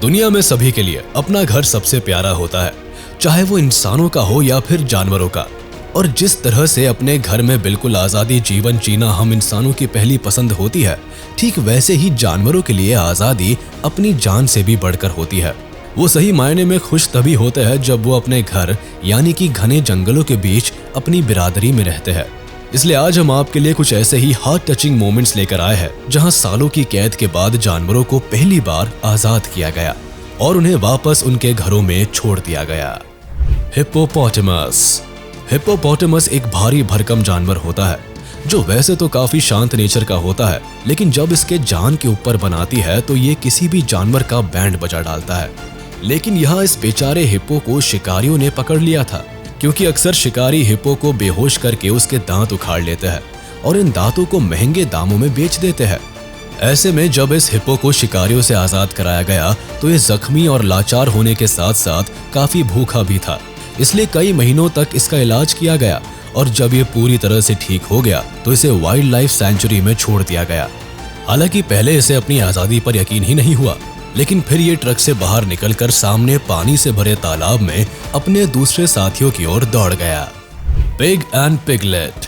दुनिया में सभी के लिए अपना घर सबसे प्यारा होता है, चाहे वो इंसानों का हो या फिर जानवरों का। और जिस तरह से अपने घर में बिल्कुल आज़ादी जीवन जीना हम इंसानों की पहली पसंद होती है, ठीक वैसे ही जानवरों के लिए आज़ादी अपनी जान से भी बढ़कर होती है। वो सही मायने में खुश तभी होते हैं जब वो अपने घर यानी कि घने जंगलों के बीच अपनी बिरादरी में रहते हैं। इसलिए आज हम आपके लिए कुछ ऐसे ही हार्ट टचिंग मोमेंट्स लेकर आए हैं जहां सालों की कैद के बाद जानवरों को पहली बार आजाद किया गया और उन्हें वापस उनके घरों में छोड़ दिया गया। हिप्पोपोटामस। हिप्पोपोटामस एक भारी भरकम जानवर होता है जो वैसे तो काफी शांत नेचर का होता है, लेकिन जब इसके जान के ऊपर बनाती है तो ये किसी भी जानवर का बैंड बजा डालता है। लेकिन यहाँ इस बेचारे हिप्पो को शिकारियों ने पकड़ लिया था, क्योंकि अक्सर शिकारी हिप्पो को बेहोश करके उसके दांत उखाड़ लेते हैं और इन दांतों को महंगे दामों में बेच देते हैं। ऐसे में जब इस हिप्पो को शिकारियों से आजाद कराया गया तो ये जख्मी और लाचार होने के साथ साथ काफी भूखा भी था, इसलिए कई महीनों तक इसका इलाज किया गया और जब ये पूरी तरह से ठीक हो गया तो इसे वाइल्ड लाइफ सेंचुरी में छोड़ दिया गया। हालांकि पहले इसे अपनी आजादी पर यकीन ही नहीं हुआ, लेकिन फिर ये ट्रक से बाहर निकलकर सामने पानी से भरे तालाब में अपने दूसरे साथियों की ओर दौड़ गया। Pig and piglet.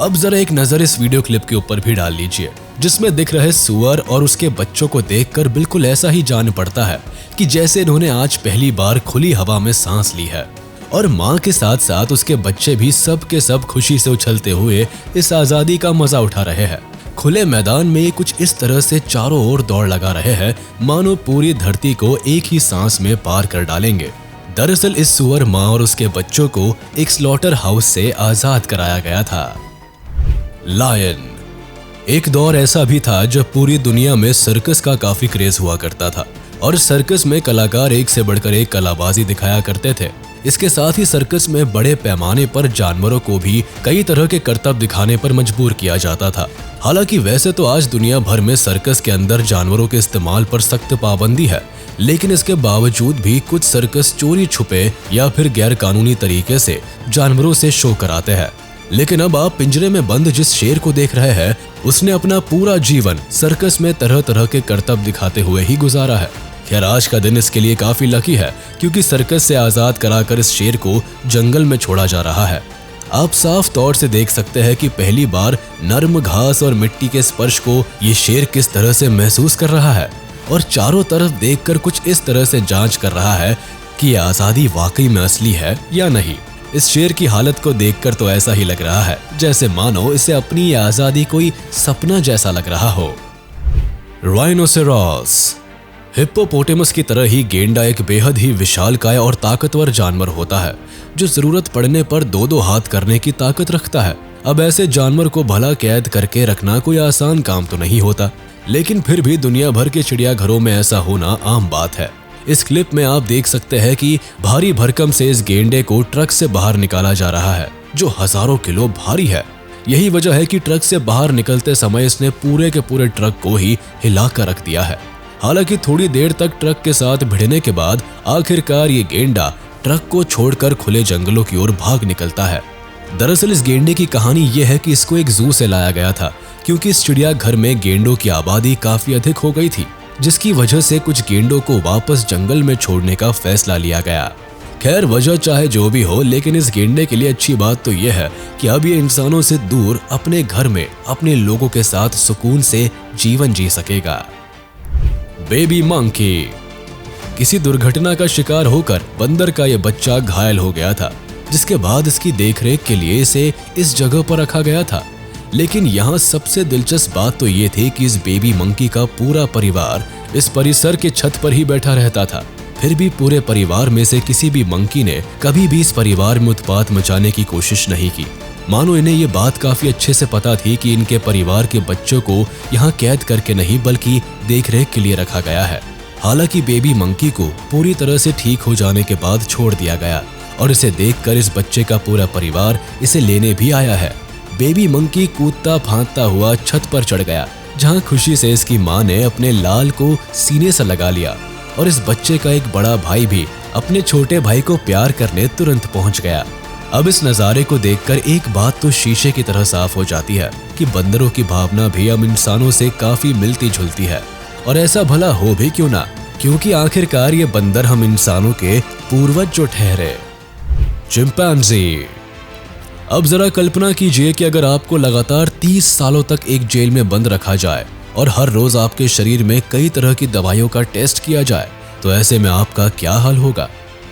अब जरा एक नजर इस वीडियो क्लिप के ऊपर भी डाल लीजिए, जिसमें दिख रहे सुअर और उसके बच्चों को देखकर बिल्कुल ऐसा ही जान पड़ता है कि जैसे इन्होंने आज पहली बार खुली हवा में सांस ली है। और माँ के साथ साथ उसके बच्चे भी सब के सब खुशी से उछलते हुए इस आजादी का मजा उठा रहे हैं। खुले मैदान में कुछ इस तरह से चारों ओर दौड़ लगा रहे हैं मानो पूरी धरती को एक ही सांस में पार कर डालेंगे। दरअसल इस सुअर माँ और उसके बच्चों को एक स्लॉटर हाउस से आजाद कराया गया था। लायन। एक दौर ऐसा भी था जब पूरी दुनिया में सर्कस का काफी क्रेज हुआ करता था और सर्कस में कलाकार एक से बढ़कर एक कलाबाजी दिखाया करते थे। इसके साथ ही सर्कस में बड़े पैमाने पर जानवरों को भी कई तरह के करतब दिखाने पर मजबूर किया जाता था। हालांकि वैसे तो आज दुनिया भर में सर्कस के अंदर जानवरों के इस्तेमाल पर सख्त पाबंदी है, लेकिन इसके बावजूद भी कुछ सर्कस चोरी छुपे या फिर गैर कानूनी तरीके से जानवरों से शो कराते हैं। लेकिन अब आप पिंजरे में बंद जिस शेर को देख रहे हैं, उसने अपना पूरा जीवन सर्कस में तरह तरह के करतब दिखाते हुए ही गुजारा है। खैर आज का दिन इसके लिए काफी लकी है, क्योंकि सर्कस से आजाद कराकर इस शेर को जंगल में छोड़ा जा रहा है। आप साफ तौर से देख सकते हैं कि पहली बार नर्म घास और मिट्टी के स्पर्श को ये शेर किस तरह से महसूस कर रहा है और चारों तरफ देखकर कुछ इस तरह से जांच कर रहा है कि ये आजादी वाकई में असली है या नहीं। इस शेर की हालत को देखकर तो ऐसा ही लग रहा है जैसे मानो इसे अपनी ये आजादी कोई सपना जैसा लग रहा हो। राइनोसेरॉस। हिप्पोपोटामस की तरह ही गेंडा एक बेहद ही विशालकाय और ताकतवर जानवर होता है जो जरूरत पड़ने पर दो दो हाथ करने की ताकत रखता है। अब ऐसे जानवर को भला कैद करके रखना कोई आसान काम तो नहीं होता, लेकिन फिर भी दुनिया भर के चिड़ियाघरों में ऐसा होना आम बात है। इस क्लिप में आप देख सकते हैं कि भारी भरकम से इस गेंडे को ट्रक से बाहर निकाला जा रहा है जो हजारों किलो भारी है। यही वजह है कि ट्रक से बाहर निकलते समय इसने पूरे के पूरे ट्रक को ही हिलाकर रख दिया है। हालांकि थोड़ी देर तक ट्रक के साथ भिड़ने के बाद आखिरकार ये गेंडा ट्रक को छोड़कर खुले जंगलों की ओर भाग निकलता है। दरअसल इस गेंडे की कहानी ये है कि इसको एक जू से लाया गया था, क्योंकि इस चिड़ियाघर में गेंडों की आबादी काफी अधिक हो गई थी, जिसकी वजह से कुछ गेंडों को वापस जंगल में छोड़ने का फैसला लिया गया। खैर वजह चाहे जो भी हो, लेकिन इस गेंडे के लिए अच्छी बात तो यह है कि अब ये इंसानों से दूर अपने घर में अपने लोगों के साथ सुकून से जीवन जी सकेगा। Baby monkey. किसी दुर्घटना का शिकार होकर बंदर का यह बच्चा घायल हो गया था, जिसके बाद इसकी देखरेख के लिए इसे इस जगह पर रखा गया था। लेकिन यहाँ सबसे दिलचस्प बात तो ये थी कि इस बेबी मंकी का पूरा परिवार इस परिसर के छत पर ही बैठा रहता था। फिर भी पूरे परिवार में से किसी भी मंकी ने कभी भी इस परिवार में उत्पात मचाने की कोशिश नहीं की, मानो इन्हें ये बात काफी अच्छे से पता थी कि इनके परिवार के बच्चों को यहाँ कैद करके नहीं बल्कि देखरेख के लिए रखा गया है। हालांकि बेबी मंकी को पूरी तरह से ठीक हो जाने के बाद छोड़ दिया गया और इसे देखकर इस बच्चे का पूरा परिवार इसे लेने भी आया है। बेबी मंकी कूदता फांदता हुआ छत पर चढ़ गया, जहाँ खुशी से इसकी माँ ने अपने लाल को सीने से लगा लिया और इस बच्चे का एक बड़ा भाई भी अपने छोटे भाई को प्यार करने तुरंत पहुँच गया। अब इस नज़ारे को देखकर एक बात तो शीशे की तरह साफ हो जाती है कि बंदरों की भावना भी हम इंसानों से काफी मिलती जुलती है। और ऐसा भला हो भी क्यों ना, क्योंकि आखिरकार ये बंदर हम इंसानों के पूर्वज जो ठहरे। चिंपैंजी। अब जरा कल्पना कीजिए कि अगर आपको लगातार 30 सालों तक एक जेल में बंद रखा जाए और हर रोज आपके शरीर में कई तरह की दवाइयों का टेस्ट किया जाए, तो ऐसे में आपका क्या हाल होगा।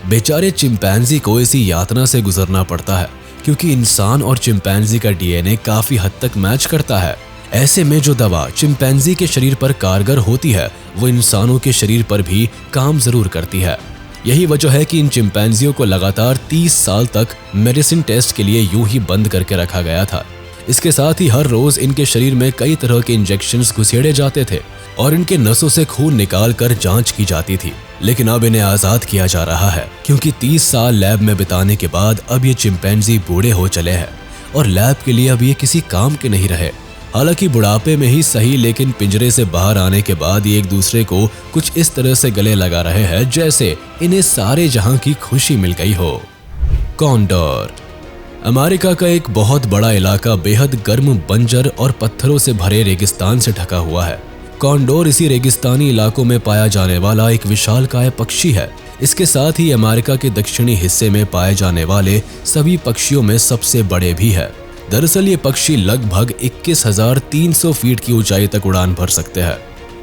बेचारे चिंपैंजी को इसी यातना से गुजरना पड़ता है, क्योंकि इंसान और चिंपैंजी का डीएनए काफी हद तक मैच करता है। ऐसे में जो दवा चिंपैंजी के शरीर पर कारगर होती है, वो इंसानों के शरीर पर भी काम जरूर करती है। यही वजह है कि इन चिंपैंजियों को लगातार 30 साल तक मेडिसिन टेस्ट के लिए यूं ही बंद करके रखा गया था। इसके साथ ही हर रोज इनके शरीर में कई तरह के इंजेक्शंस घुसेड़े जाते थे और इनके नसों से खून निकाल कर जांच की जाती थी। लेकिन अब इन्हें आजाद किया जा रहा है, क्योंकि 30 साल लैब में बिताने के बाद अब ये चिंपैंजी बूढ़े हो चले हैं और लैब के लिए अब ये किसी काम के नहीं रहे। हालांकि बुढ़ापे में ही सही, लेकिन पिंजरे से बाहर आने के बाद ये एक दूसरे को कुछ इस तरह से गले लगा रहे हैं जैसे इन्हें सारे जहां की खुशी मिल गई हो। कॉन्डोर। अमेरिका का एक बहुत बड़ा इलाका बेहद गर्म, बंजर और पत्थरों से भरे रेगिस्तान से ढका हुआ है। कॉन्डोर इसी रेगिस्तानी इलाकों में पाया जाने वाला एक विशालकाय पक्षी है। इसके साथ ही अमेरिका के दक्षिणी हिस्से में पाए जाने वाले सभी पक्षियों में सबसे बड़े भी है। दरअसल ये पक्षी लगभग 21,300 फीट की ऊंचाई तक उड़ान भर सकते हैं।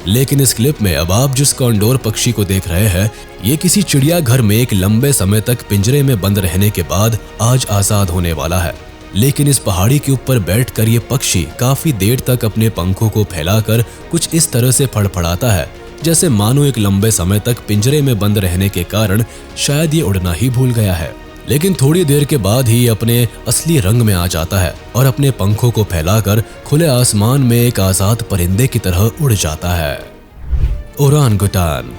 लेकिन इस क्लिप में अब आप जिस कॉन्डोर पक्षी को देख रहे हैं, ये किसी चिड़ियाघर में एक लंबे समय तक पिंजरे में बंद रहने के बाद आज आजाद होने वाला है। लेकिन इस पहाड़ी के ऊपर बैठकर ये पक्षी काफी देर तक अपने पंखों को फैलाकर कुछ इस तरह से फड़फड़ाता है जैसे मानो एक लंबे समय तक पिंजरे में बंद रहने के कारण शायद ये उड़ना ही भूल गया है। लेकिन थोड़ी देर के बाद ही अपने असली रंग में आ जाता है और अपने पंखों को फैलाकर खुले आसमान में एक आजाद परिंदे की तरह उड़ जाता है। ओरांगुटान।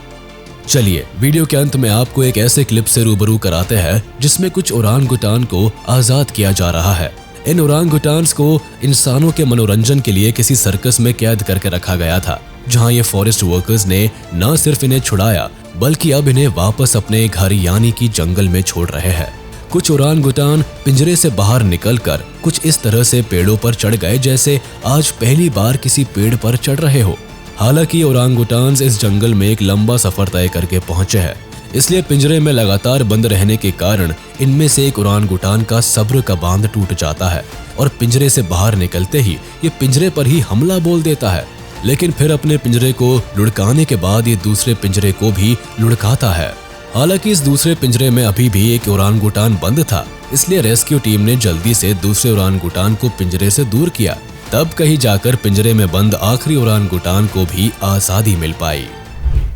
चलिए वीडियो के अंत में आपको एक ऐसे क्लिप से रूबरू कराते हैं जिसमें कुछ ओरांगुटान को आजाद किया जा रहा है। इन ओरांगुटान्स को इंसानों के मनोरंजन के लिए किसी सर्कस में कैद करके रखा गया था, जहां ये फॉरेस्ट वर्कर्स ने न सिर्फ इन्हें छुड़ाया बल्कि अब इन्हें वापस अपने घर यानी कि जंगल में छोड़ रहे हैं। कुछ ओरांगुटान पिंजरे से बाहर निकलकर कुछ इस तरह से पेड़ों पर चढ़ गए जैसे आज पहली बार किसी पेड़ पर चढ़ रहे हो। हालांकि ओरांगुटान्स इस जंगल में एक लंबा सफर तय करके पहुंचे हैं, इसलिए पिंजरे में लगातार बंद रहने के कारण इनमें से एक ओरांगुटान का सब्र का बांध टूट जाता है और पिंजरे से बाहर निकलते ही ये पिंजरे पर ही हमला बोल देता है। लेकिन फिर अपने पिंजरे को लुढ़काने के बाद ये दूसरे पिंजरे को भी लुढ़काता है। हालांकि इस दूसरे पिंजरे में अभी भी एक ओरांगुटान बंद था, इसलिए रेस्क्यू टीम ने जल्दी से दूसरे ओरांगुटान को पिंजरे से दूर किया। तब कहीं जाकर पिंजरे में बंद आखिरी ओरांगुटान को भी आजादी मिल पाई।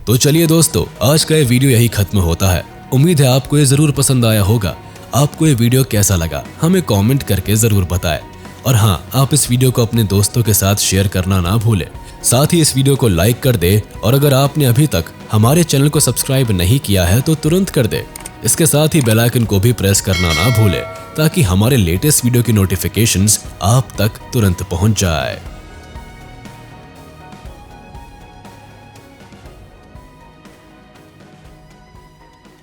तो चलिए दोस्तों, आज का ये वीडियो यही खत्म होता है। उम्मीद है आपको ये जरूर पसंद आया होगा। आपको ये वीडियो कैसा लगा हमें कमेंट करके जरूर बताएं। और हाँ, आप इस वीडियो को अपने दोस्तों के साथ शेयर करना ना भूलें। साथ ही इस वीडियो को लाइक कर दे और अगर आपने अभी तक हमारे चैनल को सब्सक्राइब नहीं किया है तो तुरंत कर दे। इसके साथ ही बेल आइकन को भी प्रेस करना ना भूले ताकि हमारे लेटेस्ट वीडियो की नोटिफिकेशंस आप तक तुरंत पहुंच जाए।